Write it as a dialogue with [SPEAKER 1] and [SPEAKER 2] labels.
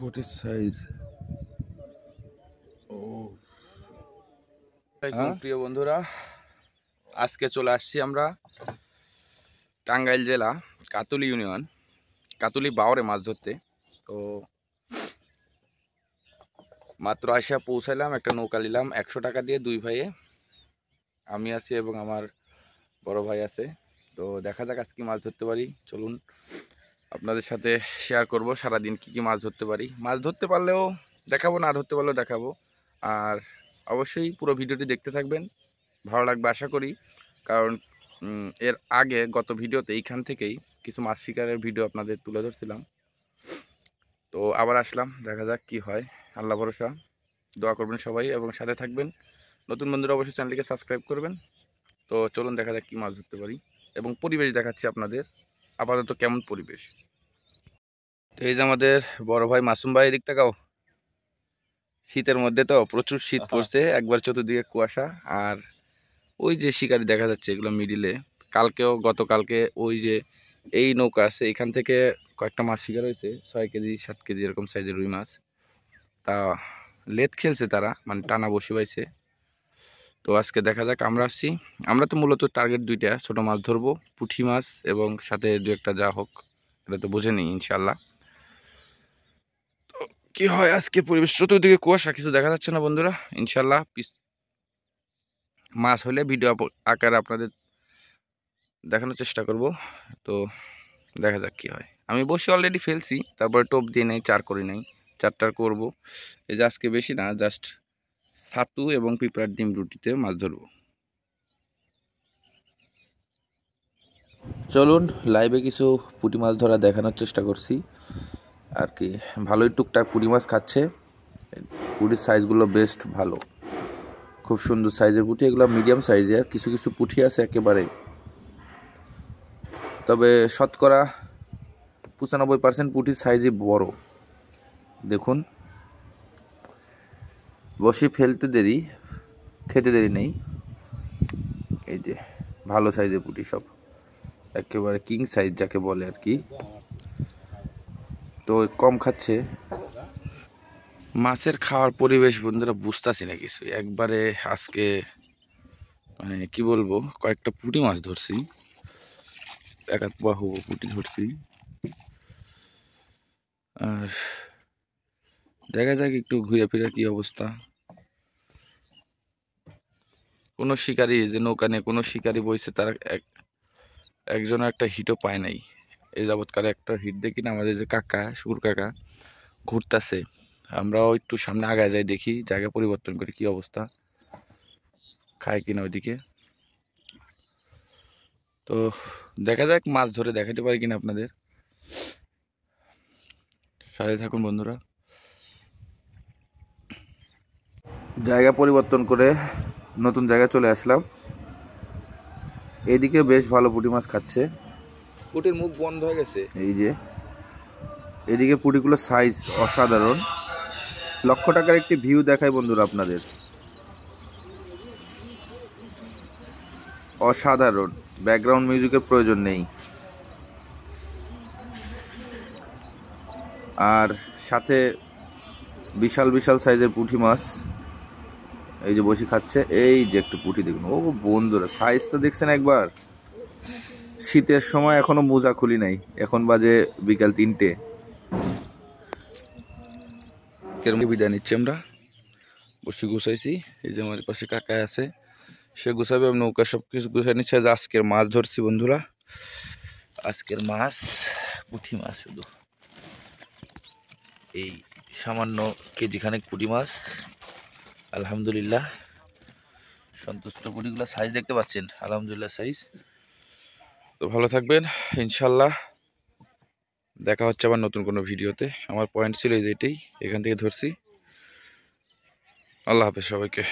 [SPEAKER 1] পুটির size. ও
[SPEAKER 2] প্রিয় বন্ধুরা, আজকে চলে আসছি আমরা টাঙ্গাইল জেলা কাতুলি ইউনিয়ন কাতুলি বাওরে মাছ ধরতে। তো মাত্র আসা পৌঁছাইলাম, একটা নৌকা নিলাম 100 টাকা দিয়ে, দুই ভাইয়ে, আমি আছি এবং আমার বড় ভাই আছে। তো দেখা যাক আজকে মাছ ধরতে পারি। চলুন আপনাদের সাথে শেয়ার করব সারাদিন কি কি মাছ ধরতে পারি। মাছ ধরতে পারলেও দেখাবো, না ধরতে পারলেও দেখাবো। আর অবশ্যই পুরো ভিডিওটি দেখতে থাকবেন, ভালো লাগবে আশা করি। কারণ এর আগে গত ভিডিওতে এইখান থেকেই কিছু মাছ শিকারের ভিডিও আপনাদের তুলে ধরছিলাম। তো আবার আসলাম, দেখা যাক কি হয়। আল্লাহ ভরসা, দোয়া করবেন সবাই এবং সাথে থাকবেন। নতুন বন্ধুরা অবশ্যই চ্যানেলটিকে সাবস্ক্রাইব করবেন। তো চলুন দেখা যাক কী মাছ ধরতে পারি এবং পরিবেশ দেখাচ্ছি আপনাদের আপাতত কেমন পরিবেশ। তো এই যে আমাদের বড় ভাই মাসুম ভাই, এদিক তাকাও। শীতের মধ্যে তো প্রচুর শীত পড়ছে, একবার চতুর্দিকে কুয়াশা। আর ওই যে শিকারি দেখা যাচ্ছে, এগুলো মিডিলে। গতকালকে ওই যে এই নৌকা আছে, এখান থেকে কয়েকটা মাছ শিকার হয়েছে, 6 কেজি 7 কেজি এরকম সাইজের রুই মাছ। তা লেদ খেলছে তারা, মানে টানা বসে পাইছে। তো আজকে দেখা যাক, আমরা তো মূলত টার্গেট দুইটা, ছোট মাছ ধরবো, পুঁটি মাছ এবং সাথে দু একটা যা হোক, এটা তো বুঝে নিই ইনশাল্লাহ। তো কি হয় আজকে পরিবেশ, চতুর্দিকে কুয়াশা, কিছু দেখা যাচ্ছে না বন্ধুরা। ইনশাল্লাহ মাছ হলে ভিডিও আকারে আপনাদের দেখানোর চেষ্টা করব। তো দেখা যাক কি হয়। আমি বসে অলরেডি ফেলছি, তারপরে টোপ দিয়ে নেই, চার করি নাই, চারটার করব। এই যে আজকে বেশি না, জাস্ট ছাতু এবং পিঁপড়ার ডিম রুটিতে মাছ ধরবো। চলুন লাইভে কিছু পুঁটি মাছ ধরা দেখানোর চেষ্টা করছি আর কি। ভালোই টুকটাক পুঁটি মাছ খাচ্ছে। পুঁটির সাইজগুলো বেস্ট ভালো, খুব সুন্দর সাইজের পুঁটি। এগুলো মিডিয়াম সাইজের, কিছু কিছু পুঁটি আছে একেবারে, তবে শতকরা 95% পুঁটির সাইজই বড়। দেখুন, বসি ফেলতে দেরি, খেতে দেরি নেই। এই যে ভালো সাইজের পুঁটি, সব একেবারে কিং সাইজ যাকে বলে আর কি। তো কম খাচ্ছে। মাছের খাওয়ার পরিবেশ বন্ধুরা বুঝতেছি না কিছু একবারে। আজকে মানে কি বলবো, কয়েকটা পুঁটি মাছ ধরছি, এক বাহু পুঁটি ধরছি। আর দেখা যাক একটু ঘুরে ফিরে কি অবস্থা। কোনো শিকারি যে নৌকা নিয়ে কোনো শিকারি বইছে, তারা একজনের একটা হিটও পায় নাই। এই যাবৎকালে একটা হিট দেখি না, আমাদের যে কাকা শুকুর কাকা ঘুরতেছে। আমরাও একটু সামনে আগায় যাই, দেখি জায়গা পরিবর্তন করি কি অবস্থা, খায় কিনা ওইদিকে। তো দেখা যাক মাছ ধরে দেখাতে পারি কিনা আপনাদের, সাথে থাকুন বন্ধুরা। জায়গা পরিবর্তন করে নতুন জায়গায় চলে আসলাম। এদিকে বেশ ভালো পুঁটি মাছ খাচ্ছে। পুঁটির মুখ বন্ধ হয়ে গেছে, এই যে এদিকে পুঁটিগুলো সাইজ অসাধারণ। 1,00,000 টাকার একটি ভিউ দেখায় বন্ধুরা আপনাদের, অসাধারণ। ব্যাকগ্রাউন্ড মিউজিকের প্রয়োজন নেই। আর সাথে বিশাল বিশাল সাইজের পুঁটি মাছ, এই যে বসি খাচ্ছে। এই যে একটু পুঁটি দেখুন, ও বন্ধুরা সাইজ তো দেখছেন একবার। শীতের সময় এখনো মোজা খুলি নাই, এখন বাজে বিকাল 3টে। কেরম বিদায় নিচ্ছি আমরা, বসি গুছাইছি। এই যে আমার পাশে কাকা আছে, সে গুছাবে, আমি নৌকা সব কিছু গুছাই নিচ্ছে। আজকের মাছ ধরছি বন্ধুরা, আজকের মাছ পুঁটি মাছ, শুধু এই সামান্য কেজি খানেক পুঁটি মাছ। আলহামদুলিল্লাহ সন্তুষ্ট। পুঁটিগুলো সাইজ দেখতে পাচ্ছেন, আলহামদুলিল্লাহ সাইজ। তো ভালো থাকবেন ইনশাল্লাহ, দেখা হচ্ছে আবার নতুন কোনো ভিডিওতে। আমার পয়েন্ট ছিল এই যে এটাই, এখান থেকে ধরছি। আল্লাহ হাফেজ সবাইকে।